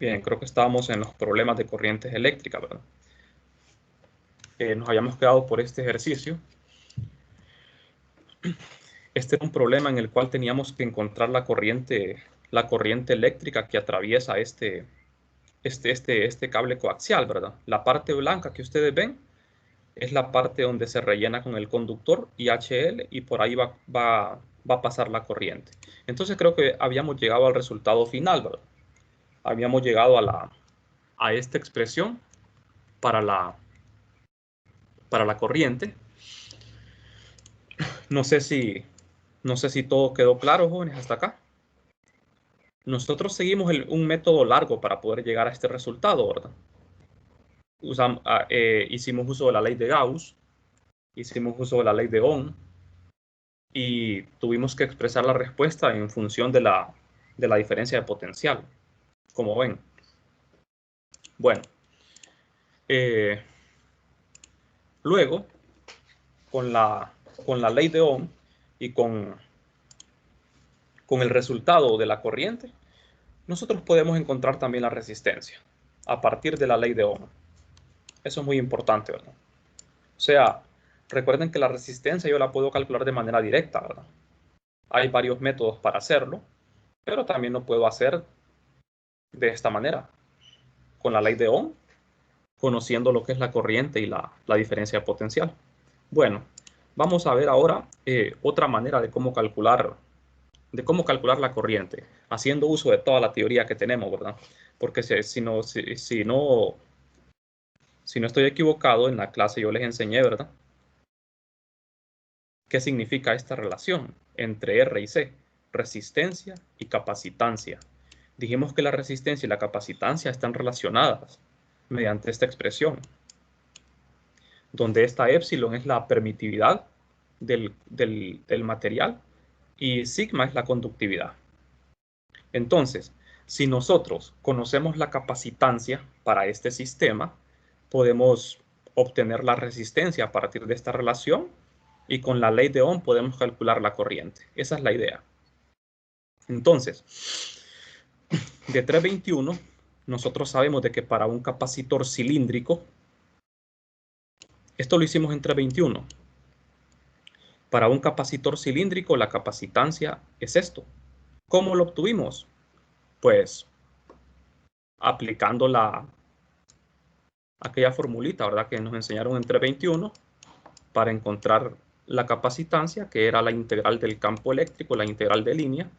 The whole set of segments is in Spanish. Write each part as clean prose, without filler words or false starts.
Bien, creo que estábamos en los problemas de corrientes eléctricas, ¿verdad? Nos habíamos quedado por este ejercicio. Este era un problema en el cual teníamos que encontrar la corriente eléctrica que atraviesa este cable coaxial, ¿verdad? La parte blanca que ustedes ven es la parte donde se rellena con el conductor IHL y por ahí va a pasar la corriente. Entonces creo que habíamos llegado al resultado final, ¿verdad? Habíamos llegado a esta expresión para la corriente. No sé si todo quedó claro, jóvenes, hasta acá. Nosotros seguimos un método largo para poder llegar a este resultado, ¿verdad? Hicimos uso de la ley de Gauss, hicimos uso de la ley de Ohm y tuvimos que expresar la respuesta en función de la diferencia de potencial, como ven. Bueno, luego, con la ley de Ohm y con el resultado de la corriente, nosotros podemos encontrar también la resistencia a partir de la ley de Ohm. Eso es muy importante, ¿verdad? O sea, recuerden que la resistencia yo la puedo calcular de manera directa, ¿verdad? Hay varios métodos para hacerlo, pero también lo puedo hacer de esta manera, con la ley de Ohm, conociendo lo que es la corriente y la diferencia de potencial. Bueno, vamos a ver ahora otra manera de cómo calcular la corriente, haciendo uso de toda la teoría que tenemos, ¿verdad? Porque si no estoy equivocado, en la clase yo les enseñé, ¿verdad? ¿Qué significa esta relación entre R y C? Resistencia y capacitancia. Dijimos que la resistencia y la capacitancia están relacionadas mediante esta expresión, donde esta epsilon es la permitividad del material y sigma es la conductividad. Entonces, si nosotros conocemos la capacitancia para este sistema, podemos obtener la resistencia a partir de esta relación y con la ley de Ohm podemos calcular la corriente. Esa es la idea. Entonces, de 321, nosotros sabemos de que para un capacitor cilíndrico, esto lo hicimos en 321, para un capacitor cilíndrico la capacitancia es esto. ¿Cómo lo obtuvimos? Pues aplicando aquella formulita, ¿verdad? Que nos enseñaron en 321 para encontrar la capacitancia, que era la integral del campo eléctrico, la integral de línea.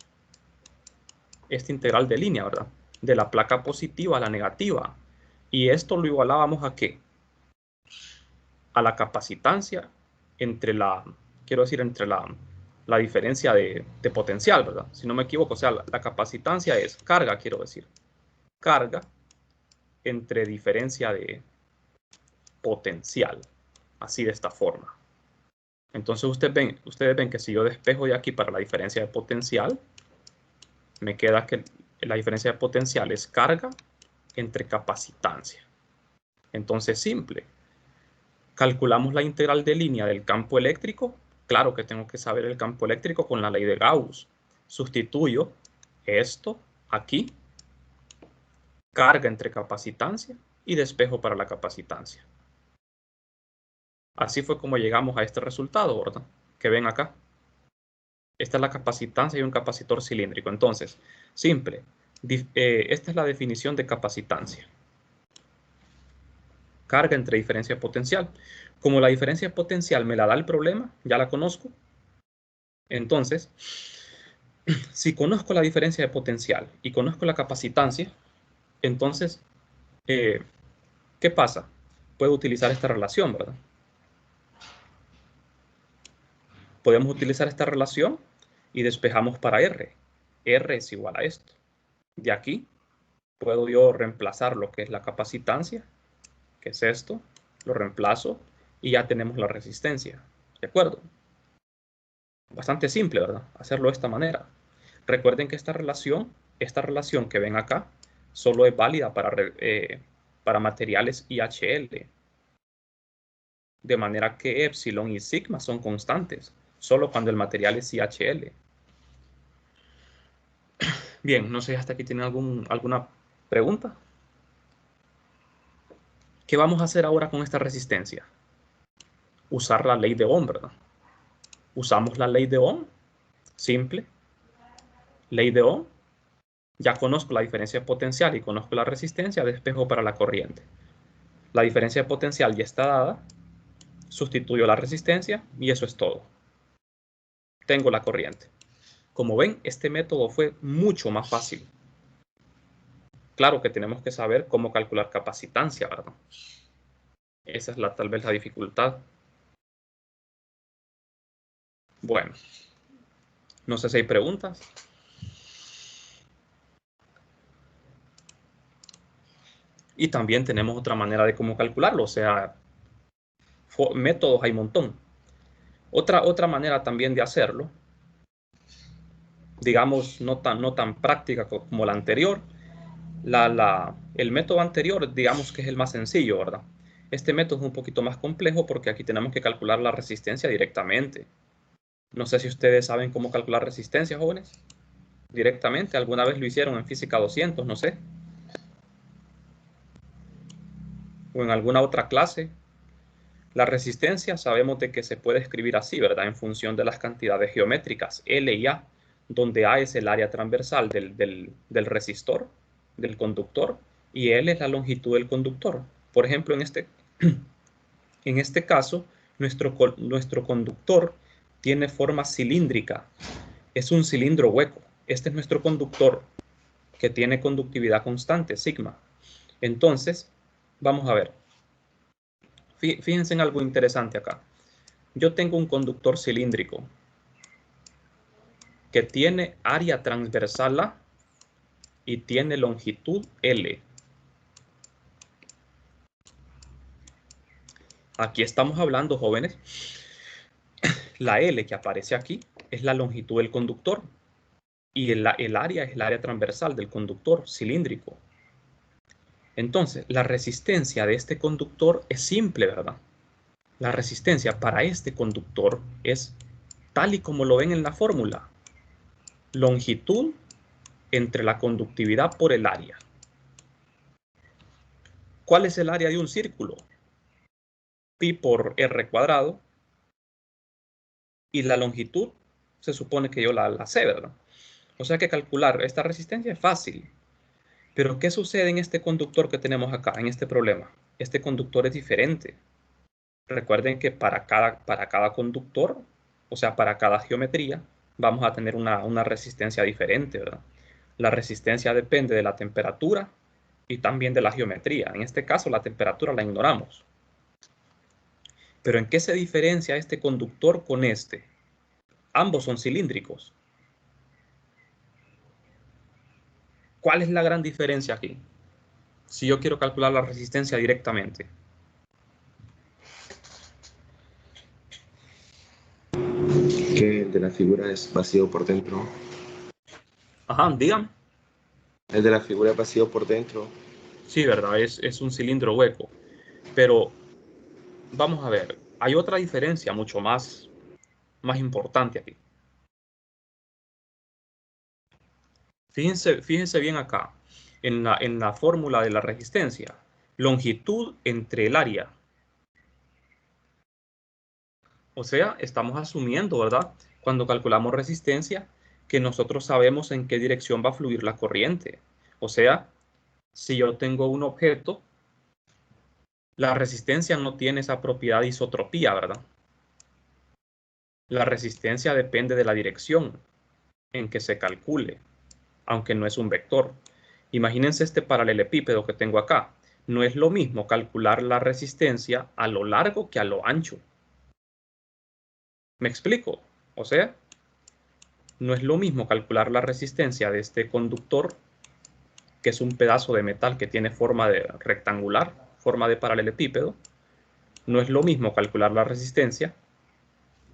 Esta integral de línea, ¿verdad? De la placa positiva a la negativa. Y esto lo igualábamos ¿a qué? A la capacitancia entre entre la diferencia de potencial, ¿verdad? Si no me equivoco, o sea, la capacitancia es carga, quiero decir. Carga entre diferencia de potencial. Así de esta forma. Entonces ustedes ven que si yo despejo de aquí para la diferencia de potencial, me queda que la diferencia de potencial es carga entre capacitancia. Entonces, simple. Calculamos la integral de línea del campo eléctrico. Claro que tengo que saber el campo eléctrico con la ley de Gauss. Sustituyo esto aquí, carga entre capacitancia y despejo para la capacitancia. Así fue como llegamos a este resultado, ¿verdad? Que ven acá. Esta es la capacitancia y un capacitor cilíndrico. Entonces, simple. Esta es la definición de capacitancia. Carga entre diferencia potencial. Como la diferencia potencial me la da el problema, ya la conozco. Entonces, si conozco la diferencia de potencial y conozco la capacitancia, entonces, ¿qué pasa? Puedo utilizar esta relación, ¿verdad? Podemos utilizar esta relación y despejamos para R. R es igual a esto. De aquí puedo yo reemplazar lo que es la capacitancia, que es esto, lo reemplazo y ya tenemos la resistencia. ¿De acuerdo? Bastante simple, ¿verdad? Hacerlo de esta manera. Recuerden que esta relación que ven acá, solo es válida para materiales IHL. De manera que epsilon y sigma son constantes, solo cuando el material es IHL. Bien, no sé hasta aquí tienen alguna ¿Pregunta? ¿Qué vamos a hacer ahora con esta resistencia? Usar la ley de Ohm, ¿verdad? Usamos la ley de Ohm, simple. Ley de Ohm. Ya conozco la diferencia de potencial y conozco la resistencia, despejo para la corriente. La diferencia de potencial ya está dada, sustituyo la resistencia y eso es todo. Tengo la corriente. Como ven, este método fue mucho más fácil. Claro que tenemos que saber cómo calcular capacitancia, ¿verdad? Esa es tal vez la dificultad. Bueno, no sé si hay preguntas. Y también tenemos otra manera de cómo calcularlo, o sea, métodos hay un montón. Otra manera también de hacerlo, digamos, no tan práctica como la anterior, el método anterior, digamos que es el más sencillo, ¿verdad? Este método es un poquito más complejo porque aquí tenemos que calcular la resistencia directamente. No sé si ustedes saben cómo calcular resistencia, jóvenes. Directamente, alguna vez lo hicieron en física 200, no sé. O en alguna otra clase. La resistencia sabemos de que se puede escribir así, ¿verdad? En función de las cantidades geométricas, L y A, donde A es el área transversal del resistor, del conductor, y L es la longitud del conductor. Por ejemplo, en este caso, nuestro conductor tiene forma cilíndrica. Es un cilindro hueco. Este es nuestro conductor que tiene conductividad constante, sigma. Entonces, vamos a ver. Fíjense en algo interesante acá. Yo tengo un conductor cilíndrico que tiene área transversal A y tiene longitud L. Aquí estamos hablando, jóvenes, la L que aparece aquí es la longitud del conductor y el área es el área transversal del conductor cilíndrico. Entonces, la resistencia de este conductor es simple, ¿verdad? La resistencia para este conductor es tal y como lo ven en la fórmula. Longitud entre la conductividad por el área. ¿Cuál es el área de un círculo? Pi por r cuadrado. Y la longitud se supone que yo la sé, ¿verdad? O sea que calcular esta resistencia es fácil. Pero ¿qué sucede en este conductor que tenemos acá, en este problema? Este conductor es diferente. Recuerden que para cada conductor, o sea, para cada geometría, vamos a tener una resistencia diferente, ¿verdad? La resistencia depende de la temperatura y también de la geometría. En este caso, la temperatura la ignoramos. Pero ¿en qué se diferencia este conductor con este? Ambos son cilíndricos. ¿Cuál es la gran diferencia aquí? Si yo quiero calcular la resistencia directamente. Que el de la figura es vacío por dentro. Ajá, digan. El de la figura es vacío por dentro. Sí, ¿verdad? Es un cilindro hueco. Pero vamos a ver, hay otra diferencia mucho más importante aquí. Fíjense bien acá, en la fórmula de la resistencia. Longitud entre el área. O sea, estamos asumiendo, ¿verdad? Cuando calculamos resistencia, que nosotros sabemos en qué dirección va a fluir la corriente. O sea, si yo tengo un objeto, la resistencia no tiene esa propiedad de isotropía, ¿verdad? La resistencia depende de la dirección en que se calcule, aunque no es un vector. Imagínense este paralelepípedo que tengo acá. No es lo mismo calcular la resistencia a lo largo que a lo ancho. ¿Me explico? O sea, no es lo mismo calcular la resistencia de este conductor, que es un pedazo de metal que tiene forma de rectangular, forma de paralelepípedo. No es lo mismo calcular la resistencia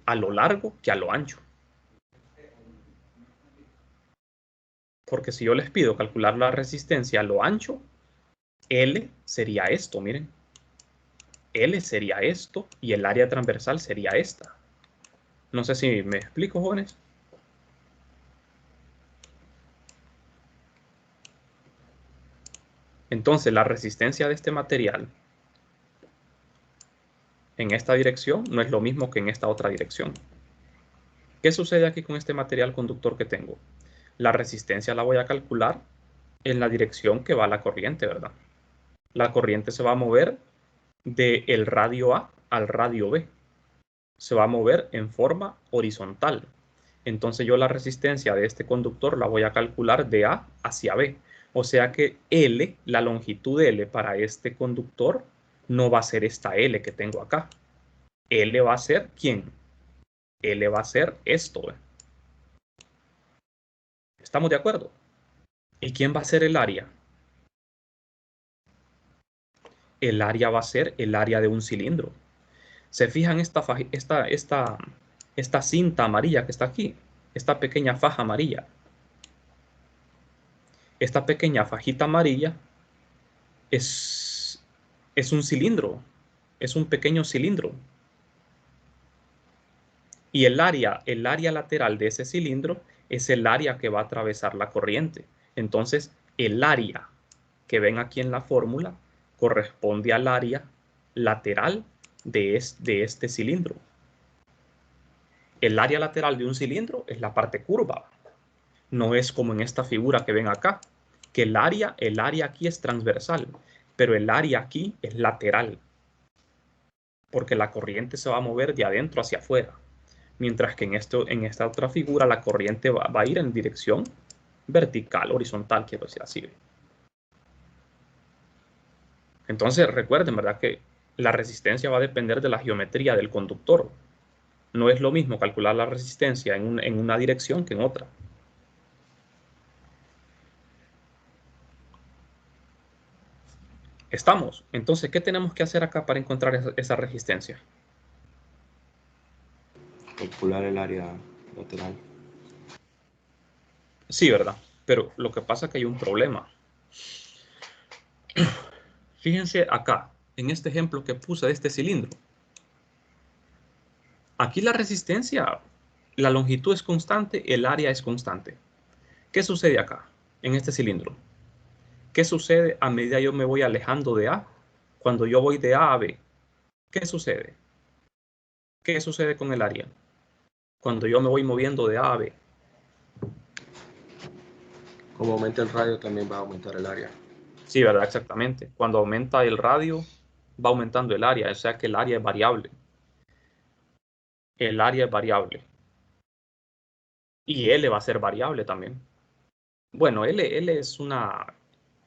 a lo largo que a lo ancho. Porque si yo les pido calcular la resistencia a lo ancho, L sería esto, miren. L sería esto y el área transversal sería esta. No sé si me explico, jóvenes. Entonces, la resistencia de este material en esta dirección no es lo mismo que en esta otra dirección. ¿Qué sucede aquí con este material conductor que tengo? La resistencia la voy a calcular en la dirección que va la corriente, ¿verdad? La corriente se va a mover del radio A al radio B. Se va a mover en forma horizontal. Entonces yo la resistencia de este conductor la voy a calcular de A hacia B. O sea que L, la longitud L para este conductor, no va a ser esta L que tengo acá. L va a ser ¿quién? L va a ser esto. ¿Estamos de acuerdo? ¿Y quién va a ser el área? El área va a ser el área de un cilindro. ¿Se fijan esta cinta amarilla que está aquí? Esta pequeña faja amarilla. Esta pequeña fajita amarilla es un cilindro. Es un pequeño cilindro. Y el área lateral de ese cilindro es el área que va a atravesar la corriente. Entonces, el área que ven aquí en la fórmula corresponde al área lateral de este cilindro. El área lateral de un cilindro es la parte curva. No es como en esta figura que ven acá, que el área aquí es transversal, pero el área aquí es lateral, porque la corriente se va a mover de adentro hacia afuera. Mientras que en esta otra figura la corriente va a ir en dirección vertical, horizontal, quiero decir así. Entonces recuerden, ¿verdad? Que la resistencia va a depender de la geometría del conductor. No es lo mismo calcular la resistencia en una dirección que en otra. ¿Estamos? Entonces, ¿qué tenemos que hacer acá para encontrar esa resistencia? Calcular el área lateral. Sí, ¿verdad? Pero lo que pasa es que hay un problema. Fíjense acá, en este ejemplo que puse de este cilindro. Aquí la resistencia, la longitud es constante, el área es constante. ¿Qué sucede acá, en este cilindro? ¿Qué sucede a medida que yo me voy alejando de A? Cuando yo voy de A a B, ¿qué sucede? ¿Qué sucede con el área? Cuando yo me voy moviendo de A a B. Como aumenta el radio, también va a aumentar el área. Sí, ¿verdad? Exactamente. Cuando aumenta el radio, va aumentando el área, o sea que el área es variable. El área es variable. Y L va a ser variable también. Bueno, L es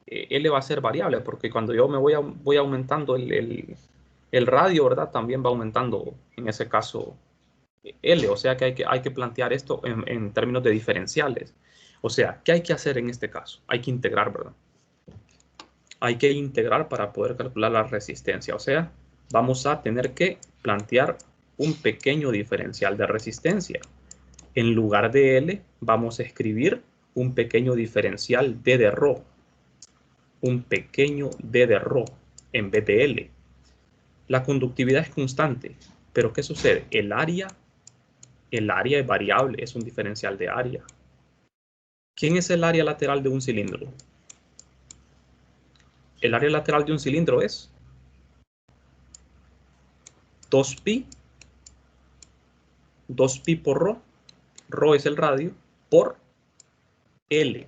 L va a ser variable porque cuando yo voy aumentando el radio, ¿verdad? También va aumentando, en ese caso, L. O sea que hay que plantear esto en términos de diferenciales. O sea, ¿qué hay que hacer en este caso? Hay que integrar, ¿verdad? Hay que integrar para poder calcular la resistencia. O sea, vamos a tener que plantear un pequeño diferencial de resistencia. En lugar de L, vamos a escribir un pequeño diferencial D de ρ. Un pequeño D de ρ en vez de L. La conductividad es constante, pero ¿qué sucede? El área es variable, es un diferencial de área. ¿Quién es el área lateral de un cilindro? El área lateral de un cilindro es 2pi por ρ, ρ es el radio, por L,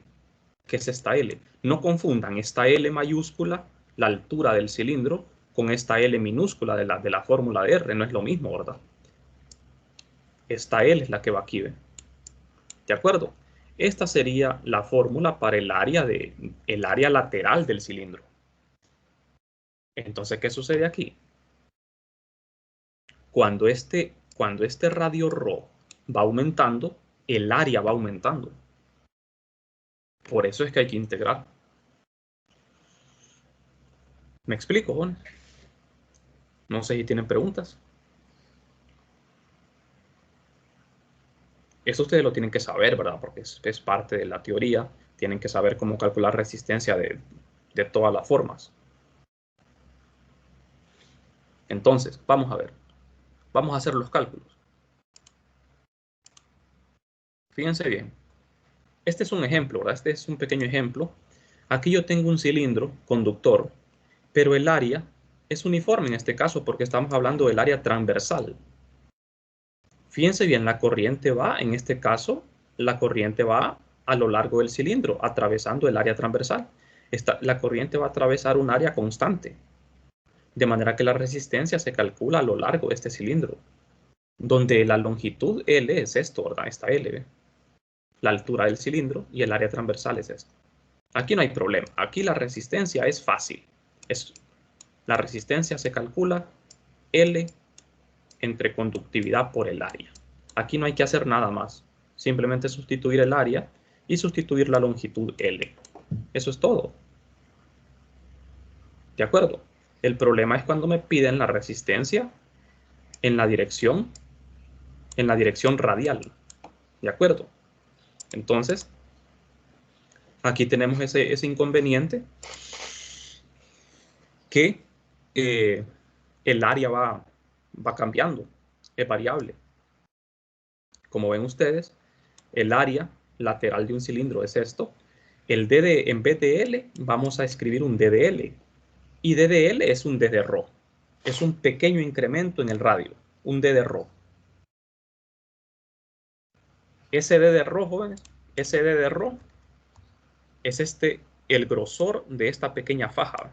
que es esta L. No confundan esta L mayúscula, la altura del cilindro, con esta L minúscula de la fórmula de R. No es lo mismo, ¿verdad? Esta L es la que va aquí, ¿ve? ¿De acuerdo? Esta sería la fórmula para el área lateral del cilindro. Entonces, ¿qué sucede aquí? Cuando este radio ρ va aumentando, el área va aumentando. Por eso es que hay que integrar. ¿Me explico, Juan? No sé si tienen preguntas. Eso ustedes lo tienen que saber, ¿verdad? Porque es parte de la teoría. Tienen que saber cómo calcular resistencia de todas las formas. Entonces, vamos a ver. Vamos a hacer los cálculos. Fíjense bien. Este es un ejemplo, ¿verdad? Este es un pequeño ejemplo. Aquí yo tengo un cilindro conductor, pero el área es uniforme en este caso porque estamos hablando del área transversal. Fíjense bien, la corriente va, en este caso, la corriente va a lo largo del cilindro, atravesando el área transversal. La corriente va a atravesar un área constante, de manera que la resistencia se calcula a lo largo de este cilindro, donde la longitud L es esto, ¿verdad? Esta L, ¿ve? La altura del cilindro y el área transversal es esto. Aquí no hay problema, aquí la resistencia es fácil. La resistencia se calcula L entre conductividad por el área. Aquí no hay que hacer nada más. Simplemente sustituir el área y sustituir la longitud L. Eso es todo. ¿De acuerdo? El problema es cuando me piden la resistencia en la dirección radial. ¿De acuerdo? Entonces, aquí tenemos ese inconveniente que el área va cambiando, es variable. Como ven ustedes, el área lateral de un cilindro es esto. El DD, en vez de L, vamos a escribir un DDL. Y DDL es un D de Rho. Es un pequeño incremento en el radio, un D de Rho. Ese D de Rho, jóvenes, ese D de Rho es el grosor de esta pequeña faja.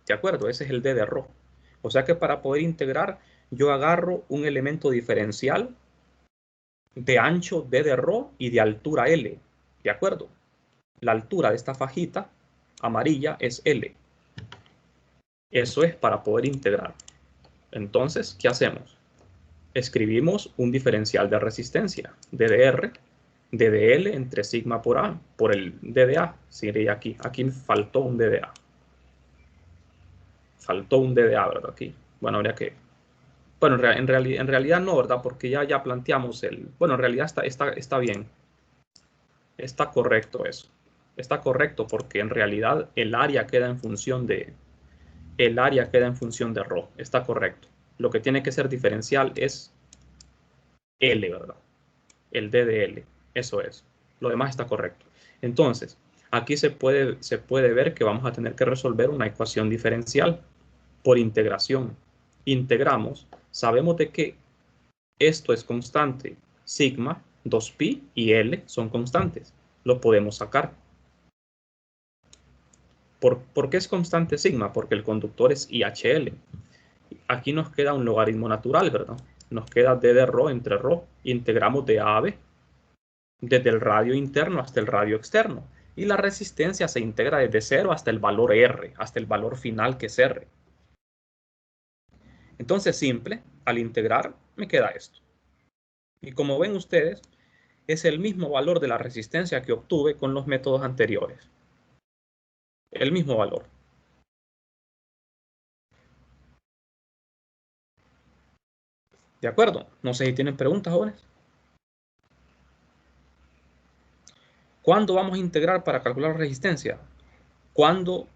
¿De acuerdo? Ese es el D de Rho. O sea que para poder integrar, yo agarro un elemento diferencial de ancho D de Rho y de altura L. ¿De acuerdo? La altura de esta fajita amarilla es L. Eso es para poder integrar. Entonces, ¿qué hacemos? Escribimos un diferencial de resistencia, DDR, DDL entre sigma por A, por el DDA. Sería aquí. Aquí faltó un DDA. Faltó un DDA, ¿verdad? Aquí. Bueno, habría que... Bueno, en realidad no, ¿verdad? Porque ya planteamos el... Bueno, en realidad está bien. Está correcto eso. Está correcto porque en realidad el área queda en función de... El área queda en función de Rho. Está correcto. Lo que tiene que ser diferencial es L, ¿verdad? El D de L. Eso es. Lo demás está correcto. Entonces, aquí se puede ver que vamos a tener que resolver una ecuación diferencial por integración. Integramos. Sabemos de que esto es constante. Sigma, 2pi y L son constantes. Lo podemos sacar. ¿Por qué es constante sigma? Porque el conductor es IHL. Aquí nos queda un logaritmo natural, ¿verdad? Nos queda D de Rho entre Rho. Integramos de A a B, desde el radio interno hasta el radio externo. Y la resistencia se integra desde 0 hasta el valor R, hasta el valor final que es R. Entonces, simple, al integrar, me queda esto. Y como ven ustedes, es el mismo valor de la resistencia que obtuve con los métodos anteriores. El mismo valor. ¿De acuerdo? No sé si tienen preguntas, jóvenes. ¿Cuándo vamos a integrar para calcular resistencia? Cuando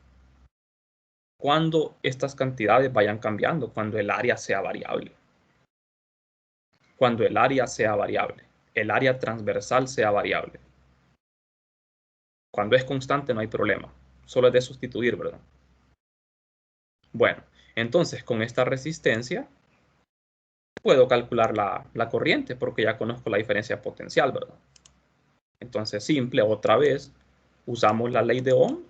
estas cantidades vayan cambiando, cuando el área sea variable. Cuando el área sea variable. El área transversal sea variable. Cuando es constante no hay problema. Solo es de sustituir, ¿verdad? Bueno, entonces con esta resistencia puedo calcular la corriente porque ya conozco la diferencia potencial, ¿verdad? Entonces simple, otra vez, usamos la ley de Ohm.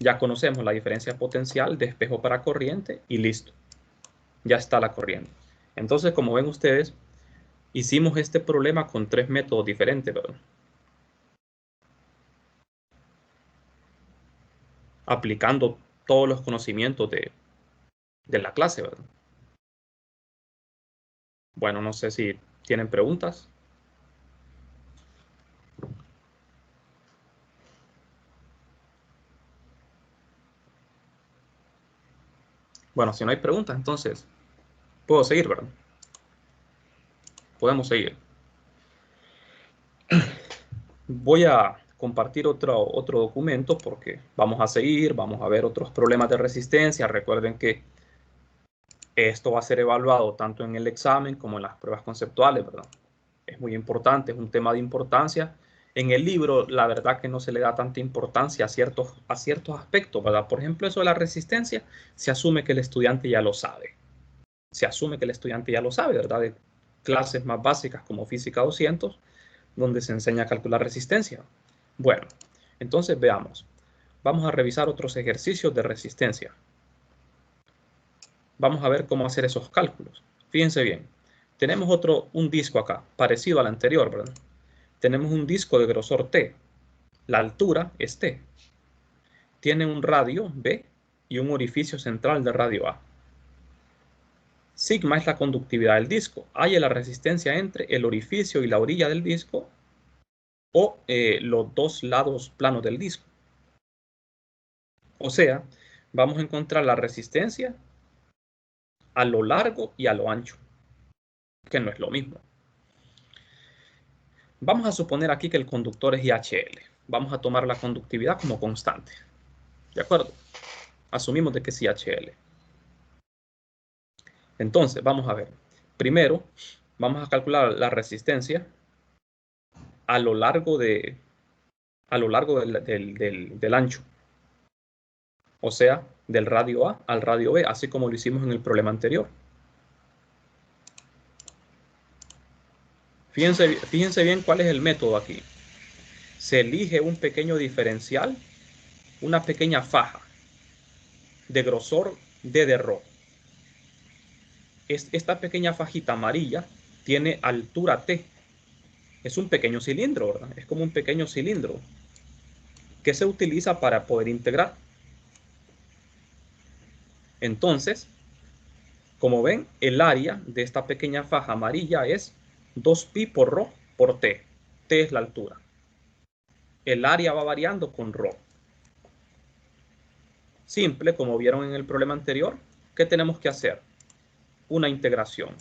Ya conocemos la diferencia potencial de espejo para corriente y listo. Ya está la corriente. Entonces, como ven ustedes, hicimos este problema con 3 métodos diferentes, ¿verdad? Aplicando todos los conocimientos de la clase, ¿verdad? Bueno, no sé si tienen preguntas. Bueno, si no hay preguntas, entonces puedo seguir, ¿verdad? Podemos seguir. Voy a compartir otro documento porque vamos a seguir, vamos a ver otros problemas de resistencia. Recuerden que esto va a ser evaluado tanto en el examen como en las pruebas conceptuales, ¿verdad? Es muy importante, es un tema de importancia En el libro, la verdad que no se le da tanta importancia a ciertos aspectos, ¿verdad? Por ejemplo, eso de la resistencia, se asume que el estudiante ya lo sabe. Se asume que el estudiante ya lo sabe, ¿verdad? De clases más básicas como Física 200, donde se enseña a calcular resistencia. Bueno, entonces veamos. Vamos a revisar otros ejercicios de resistencia. Vamos a ver cómo hacer esos cálculos. Fíjense bien. Tenemos un disco acá, parecido al anterior, ¿verdad? Tenemos un disco de grosor T. La altura es T. Tiene un radio B y un orificio central de radio A. Sigma es la conductividad del disco. Halla la resistencia entre el orificio y la orilla del disco o los dos lados planos del disco. O sea, vamos a encontrar la resistencia a lo largo y a lo ancho, que no es lo mismo. Vamos a suponer aquí que el conductor es IHL. Vamos a tomar la conductividad como constante. ¿De acuerdo? Asumimos de que es IHL. Entonces, vamos a ver. Primero, vamos a calcular la resistencia a lo largo del ancho. O sea, del radio A al radio B, así como lo hicimos en el problema anterior. Fíjense bien cuál es el método aquí. Se elige un pequeño diferencial, una pequeña faja de grosor D de Rho. Esta pequeña fajita amarilla tiene altura T. Es un pequeño cilindro, ¿verdad? Es como un pequeño cilindro que se utiliza para poder integrar. Entonces, como ven, el área de esta pequeña faja amarilla es 2pi por Rho por T. T es la altura. El área va variando con Rho. Simple, como vieron en el problema anterior, ¿qué tenemos que hacer? Una integración.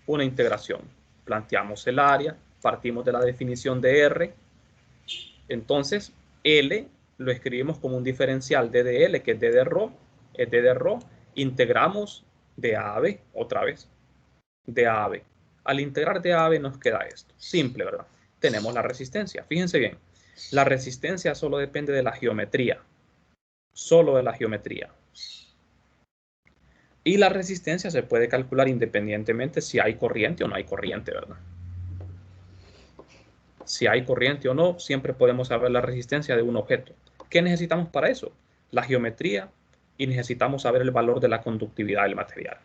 Una integración. Planteamos el área, partimos de la definición de R. Entonces, L lo escribimos como un diferencial D de L, que es D de Rho, es D de Rho. Integramos de A a B, otra vez. De A a B. Al integrar de A a B nos queda esto. Simple, ¿verdad? Tenemos la resistencia. Fíjense bien. La resistencia solo depende de la geometría. Solo de la geometría. Y la resistencia se puede calcular independientemente si hay corriente o no hay corriente, ¿verdad? Si hay corriente o no, siempre podemos saber la resistencia de un objeto. ¿Qué necesitamos para eso? La geometría y necesitamos saber el valor de la conductividad del material.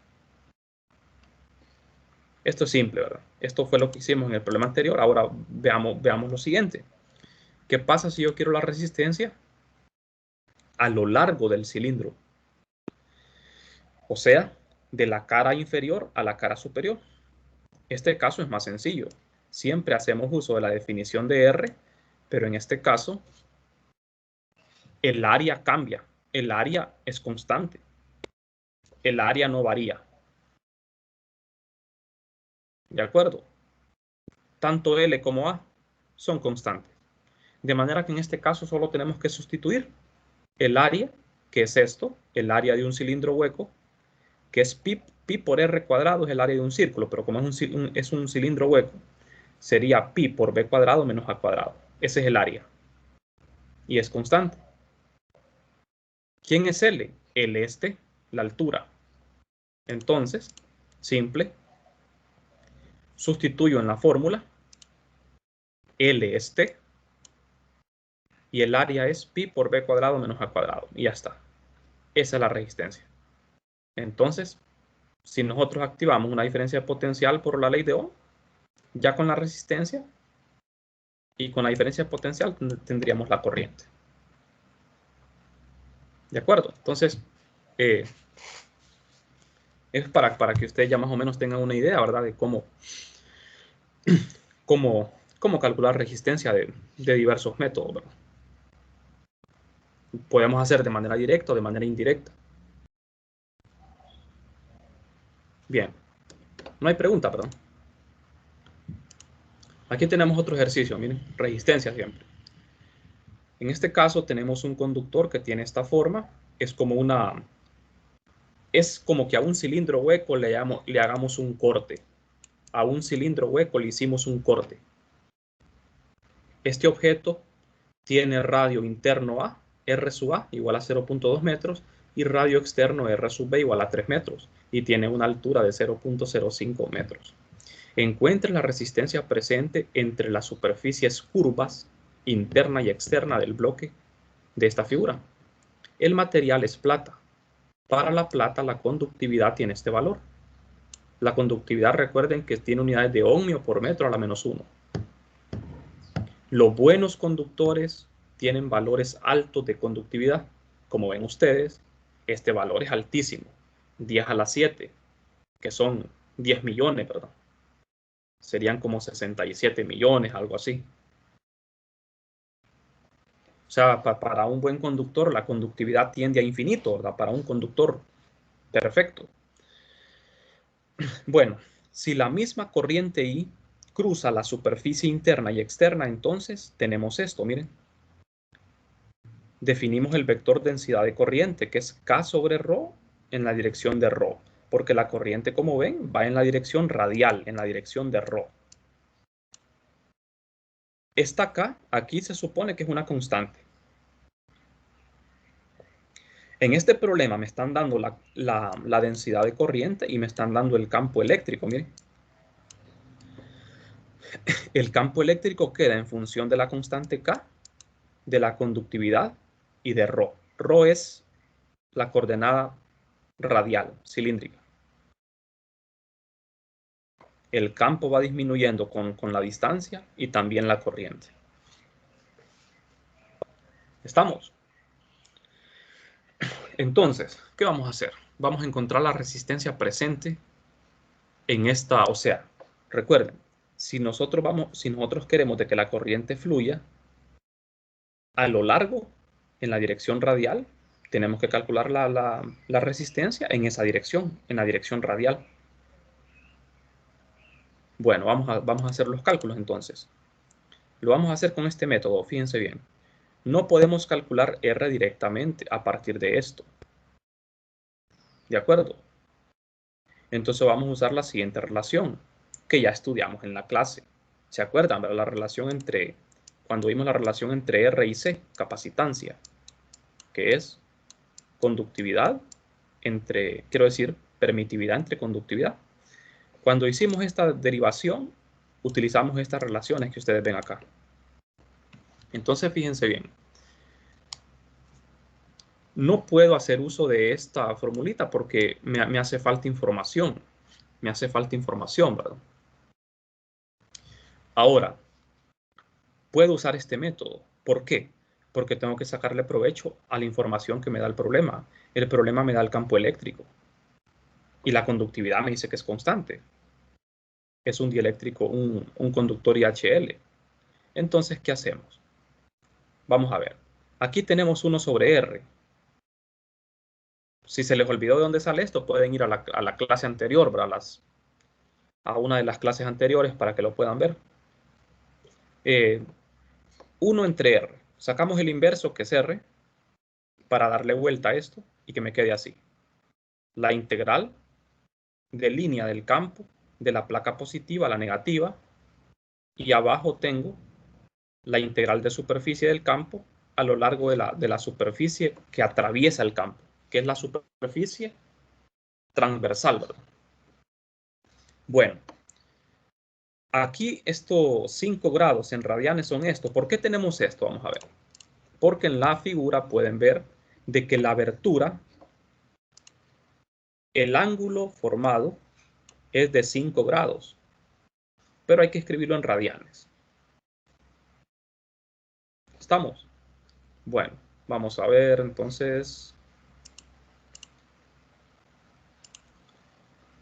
Esto es simple, ¿verdad? Esto fue lo que hicimos en el problema anterior. Ahora veamos lo siguiente. ¿Qué pasa si yo quiero la resistencia a lo largo del cilindro? O sea, de la cara inferior a la cara superior. Este caso es más sencillo. Siempre hacemos uso de la definición de R, pero en este caso el área cambia. El área es constante. El área no varía. ¿De acuerdo? Tanto L como A son constantes. De manera que en este caso solo tenemos que sustituir el área, que es esto, el área de un cilindro hueco, que es pi por R cuadrado, es el área de un círculo, pero como es un cilindro hueco, sería pi por b cuadrado menos a cuadrado. Ese es el área. Y es constante. ¿Quién es L? L es T, la altura. Entonces, simple, sustituyo en la fórmula, L es T, y el área es pi por b cuadrado menos a cuadrado. Y ya está. Esa es la resistencia. Entonces, si nosotros activamos una diferencia de potencial por la ley de Ohm, ya con la resistencia y con la diferencia de potencial tendríamos la corriente. ¿De acuerdo? Entonces, es para que ustedes ya más o menos tengan una idea, ¿verdad? De cómo calcular resistencia de diversos métodos, ¿verdad? Podemos hacer de manera directa o de manera indirecta. Bien. No hay pregunta, perdón. Aquí tenemos otro ejercicio, miren, resistencia siempre. En este caso tenemos un conductor que tiene esta forma. Es como que a un cilindro hueco le hagamos un corte. A un cilindro hueco le hicimos un corte. Este objeto tiene radio interno A, R sub A igual a 0.2 metros, y radio externo R sub B igual a 3 metros, y tiene una altura de 0.05 metros. Encuentre la resistencia presente entre las superficies curvas interna y externa del bloque de esta figura. El material es plata. Para la plata, la conductividad tiene este valor. La conductividad, recuerden que tiene unidades de ohmio por metro a la menos 1. Los buenos conductores tienen valores altos de conductividad. Como ven ustedes, este valor es altísimo. 10 a la 7, que son 10 millones, ¿verdad? Serían como 67 millones, algo así. O sea, para un buen conductor, la conductividad tiende a infinito, ¿verdad? Para un conductor perfecto. Bueno, si la misma corriente I cruza la superficie interna y externa, entonces tenemos esto, miren. Definimos el vector densidad de corriente, que es K sobre ρ en la dirección de ρ, porque la corriente, como ven, va en la dirección radial, en la dirección de ρ. Esta K, aquí se supone que es una constante. En este problema me están dando la densidad de corriente y me están dando el campo eléctrico, miren. El campo eléctrico queda en función de la constante K, de la conductividad y de ρ. ρ es la coordenada radial, cilíndrica. El campo va disminuyendo con la distancia y también la corriente. ¿Estamos? Entonces, ¿qué vamos a hacer? Vamos a encontrar la resistencia presente en esta, o sea, recuerden, si nosotros queremos de que la corriente fluya a lo largo, en la dirección radial, tenemos que calcular la resistencia en esa dirección, en la dirección radial. Bueno, vamos a hacer los cálculos entonces. Lo vamos a hacer con este método, fíjense bien. No podemos calcular R directamente a partir de esto. ¿De acuerdo? Entonces vamos a usar la siguiente relación, que ya estudiamos en la clase. ¿Se acuerdan? La relación entre, cuando vimos la relación entre R y C, capacitancia, que es conductividad entre, quiero decir, permitividad entre conductividad. Cuando hicimos esta derivación, utilizamos estas relaciones que ustedes ven acá. Entonces, fíjense bien. No puedo hacer uso de esta formulita porque me hace falta información. Me hace falta información, ¿verdad? Ahora, puedo usar este método. ¿Por qué? Porque tengo que sacarle provecho a la información que me da el problema. El problema me da el campo eléctrico. Y la conductividad me dice que es constante. Es un dieléctrico, un conductor IHL. Entonces, ¿qué hacemos? Vamos a ver. Aquí tenemos 1 sobre R. Si se les olvidó de dónde sale esto, pueden ir a la clase anterior, ¿verdad? A una de las clases anteriores para que lo puedan ver. 1 entre R. Sacamos el inverso, que es R, para darle vuelta a esto y que me quede así. La integral de línea del campo de la placa positiva a la negativa, y abajo tengo la integral de superficie del campo a lo largo de la superficie que atraviesa el campo, que es la superficie transversal, ¿verdad? Bueno, aquí estos 5 grados en radianes son esto. ¿Por qué tenemos esto? Vamos a ver. Porque en la figura pueden ver de que la abertura, el ángulo formado es de 5 grados, pero hay que escribirlo en radianes. ¿Estamos? Bueno, vamos a ver entonces.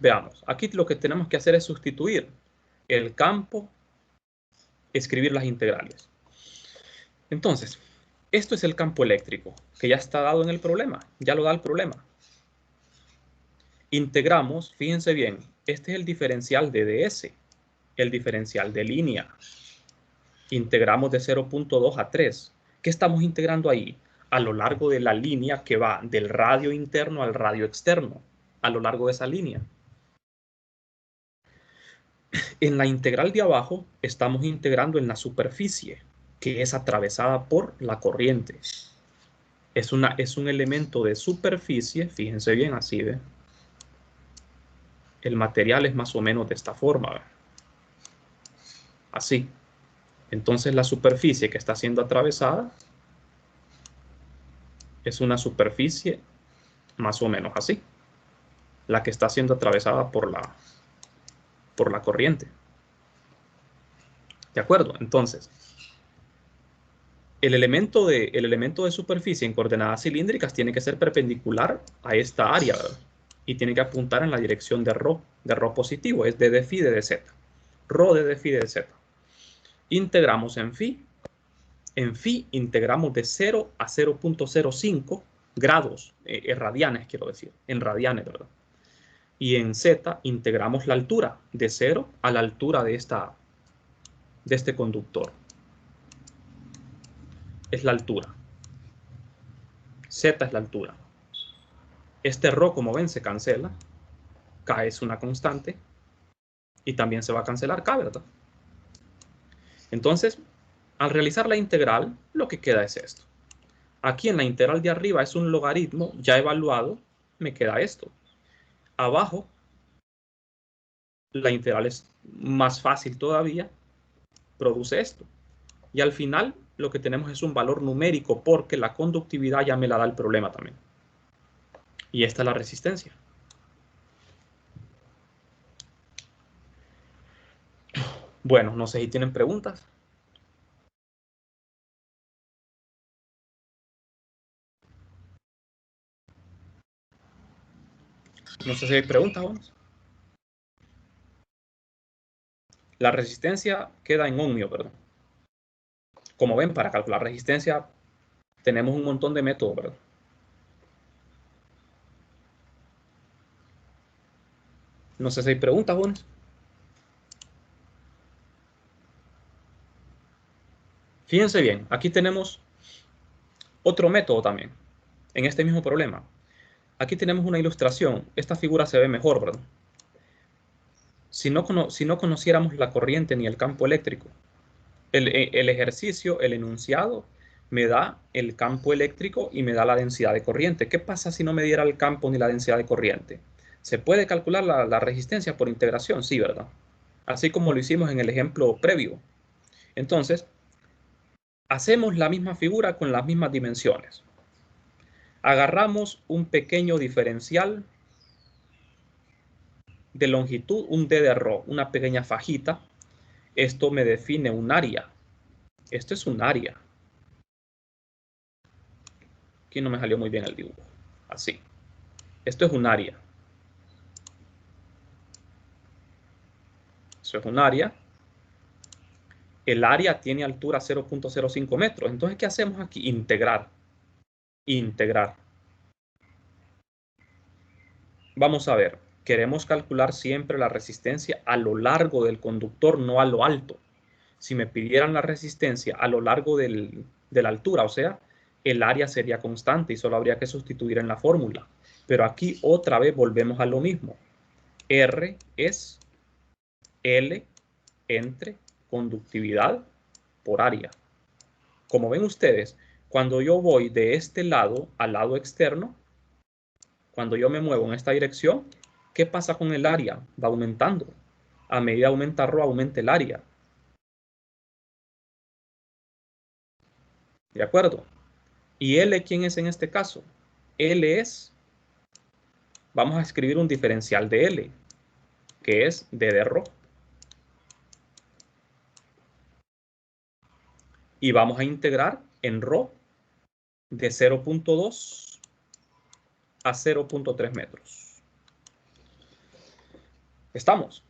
Veamos, aquí lo que tenemos que hacer es sustituir el campo, escribir las integrales. Entonces, esto es el campo eléctrico, que ya está dado en el problema, ya lo da el problema. Integramos, fíjense bien, este es el diferencial de ds, el diferencial de línea. Integramos de 0.2 a 3. ¿Qué estamos integrando ahí? A lo largo de la línea que va del radio interno al radio externo, a lo largo de esa línea. En la integral de abajo estamos integrando en la superficie, que es atravesada por la corriente. Es un elemento de superficie, fíjense bien, así, ¿ve? El material es más o menos de esta forma, ¿ve? Así. Entonces la superficie que está siendo atravesada es una superficie más o menos así, la que está siendo atravesada por la corriente. ¿De acuerdo? Entonces, el elemento de superficie en coordenadas cilíndricas tiene que ser perpendicular a esta área, ¿verdad? Y tiene que apuntar en la dirección de ρ positivo, es de phi de z. Rho de phi de z. Integramos en phi. En phi integramos de 0 a 0.05 grados, radianes quiero decir, en radianes, ¿verdad? Y en z integramos la altura, de 0 a la altura de este conductor. Es la altura. Z es la altura. Este ρ, como ven, se cancela. K es una constante. Y también se va a cancelar K, ¿verdad? Entonces, al realizar la integral, lo que queda es esto. Aquí en la integral de arriba es un logaritmo ya evaluado. Me queda esto. Abajo, la integral es más fácil todavía. Produce esto. Y al final, lo que tenemos es un valor numérico porque la conductividad ya me la da el problema también. Y esta es la resistencia. Bueno, no sé si tienen preguntas. No sé si hay preguntas, vamos. La resistencia queda en ohmio, perdón. Como ven, para calcular resistencia tenemos un montón de métodos, ¿verdad? No sé si hay preguntas, jóvenes. Fíjense bien, aquí tenemos otro método también, en este mismo problema. Aquí tenemos una ilustración. Esta figura se ve mejor, ¿verdad? Si no conociéramos la corriente ni el campo eléctrico, el ejercicio, el enunciado, me da el campo eléctrico y me da la densidad de corriente. ¿Qué pasa si no me diera el campo ni la densidad de corriente? ¿Se puede calcular la resistencia por integración? Sí, ¿verdad? Así como lo hicimos en el ejemplo previo. Entonces, hacemos la misma figura con las mismas dimensiones. Agarramos un pequeño diferencial de longitud, un d de ρ, una pequeña fajita. Esto me define un área. Esto es un área. Aquí no me salió muy bien el dibujo. Así. Esto es un área. Eso es un área. El área tiene altura 0.05 metros. Entonces, ¿qué hacemos aquí? Integrar. Integrar. Vamos a ver. Queremos calcular siempre la resistencia a lo largo del conductor, no a lo alto. Si me pidieran la resistencia a lo largo de la altura, o sea, el área sería constante y solo habría que sustituir en la fórmula. Pero aquí otra vez volvemos a lo mismo. R es L entre conductividad por área. Como ven ustedes, cuando yo voy de este lado al lado externo, cuando yo me muevo en esta dirección, ¿qué pasa con el área? Va aumentando. A medida aumenta ρ, aumenta el área. ¿De acuerdo? ¿Y L quién es en este caso? L es, vamos a escribir un diferencial de L, que es d de ρ. Y vamos a integrar en ρ de 0.2 a 0.3 metros. ¿Estamos?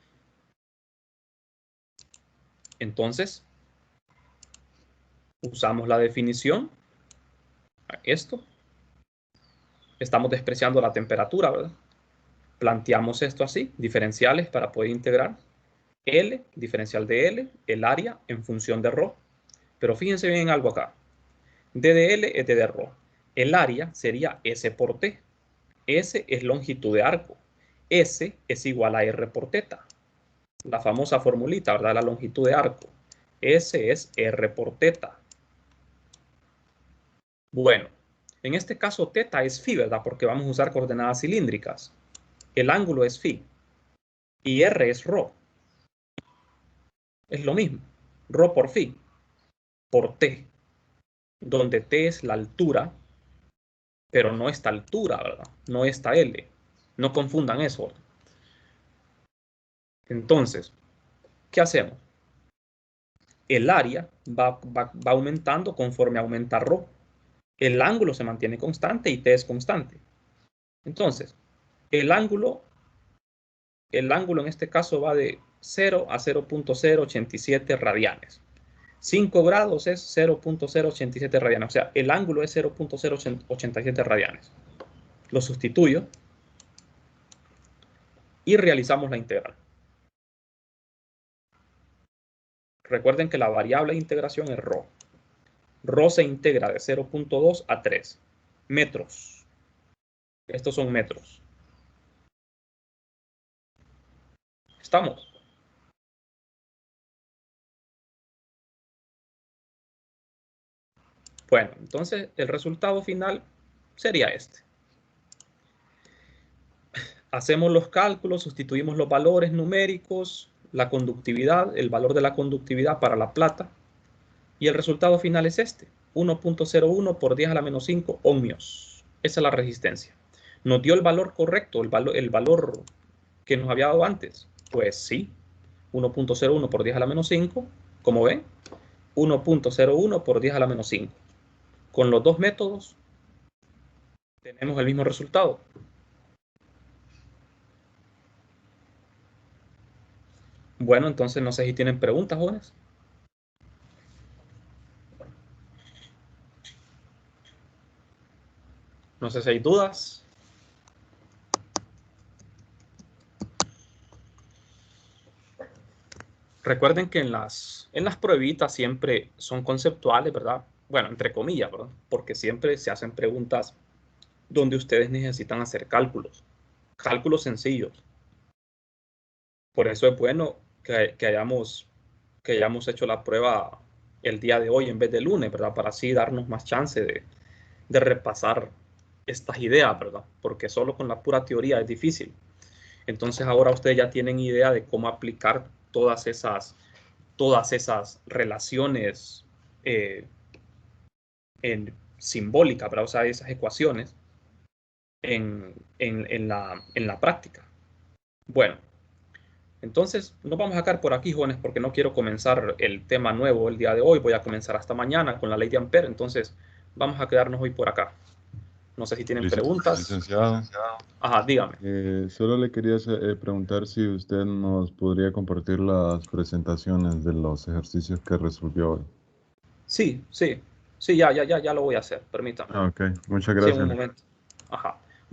Entonces, usamos la definición. Esto. Estamos despreciando la temperatura, ¿verdad? Planteamos esto así, diferenciales para poder integrar. L, diferencial de L, el área en función de ρ. Pero fíjense bien en algo acá. D de L es D de ρ. El área sería S por T. S es longitud de arco. S es igual a R por teta. La famosa formulita, ¿verdad? La longitud de arco. S es R por teta. Bueno, en este caso θ es phi, ¿verdad? Porque vamos a usar coordenadas cilíndricas. El ángulo es phi. Y r es ρ. Es lo mismo. Ρ por phi. Por t. Donde t es la altura, pero no esta altura, ¿verdad? No esta L. No confundan eso. Entonces, ¿qué hacemos? El área va aumentando conforme aumenta ρ. El ángulo se mantiene constante y t es constante. Entonces, el ángulo en este caso va de 0 a 0.087 radianes. 5 grados es 0.087 radianes. O sea, el ángulo es 0.087 radianes. Lo sustituyo y realizamos la integral. Recuerden que la variable de integración es ρ. ρ se integra de 0.2 a 3 metros. Estos son metros. ¿Estamos? Bueno, entonces el resultado final sería este. Hacemos los cálculos, sustituimos los valores numéricos, la conductividad, el valor de la conductividad para la plata, y el resultado final es este, 1.01 por 10 a la menos 5 ohmios. Esa es la resistencia. ¿Nos dio el valor correcto, el valor que nos había dado antes? Pues sí, 1.01 por 10 a la menos 5, como ven, 1.01 por 10 a la menos 5. Con los dos métodos tenemos el mismo resultado. Bueno, entonces no sé si tienen preguntas, jóvenes. No sé si hay dudas. Recuerden que en las pruebitas siempre son conceptuales, ¿verdad? Bueno, entre comillas, ¿verdad? Porque siempre se hacen preguntas donde ustedes necesitan hacer cálculos sencillos. Por eso es bueno que hayamos hecho la prueba el día de hoy en vez de lunes, ¿verdad? Para así darnos más chance de repasar estas ideas, ¿verdad? Porque solo con la pura teoría es difícil. Entonces ahora ustedes ya tienen idea de cómo aplicar todas esas relaciones simbólicas, ¿verdad? O sea, esas ecuaciones en la práctica. Bueno, entonces nos vamos a quedar por aquí, jóvenes, porque no quiero comenzar el tema nuevo el día de hoy. Voy a comenzar hasta mañana con la ley de Ampère. Entonces vamos a quedarnos hoy por acá. No sé si tienen preguntas. Licenciado. Ajá, dígame. Solo le quería preguntar si usted nos podría compartir las presentaciones de los ejercicios que resolvió hoy. Sí, ya lo voy a hacer. Permítame. Ok, muchas Sí, gracias. un momento. Ajá.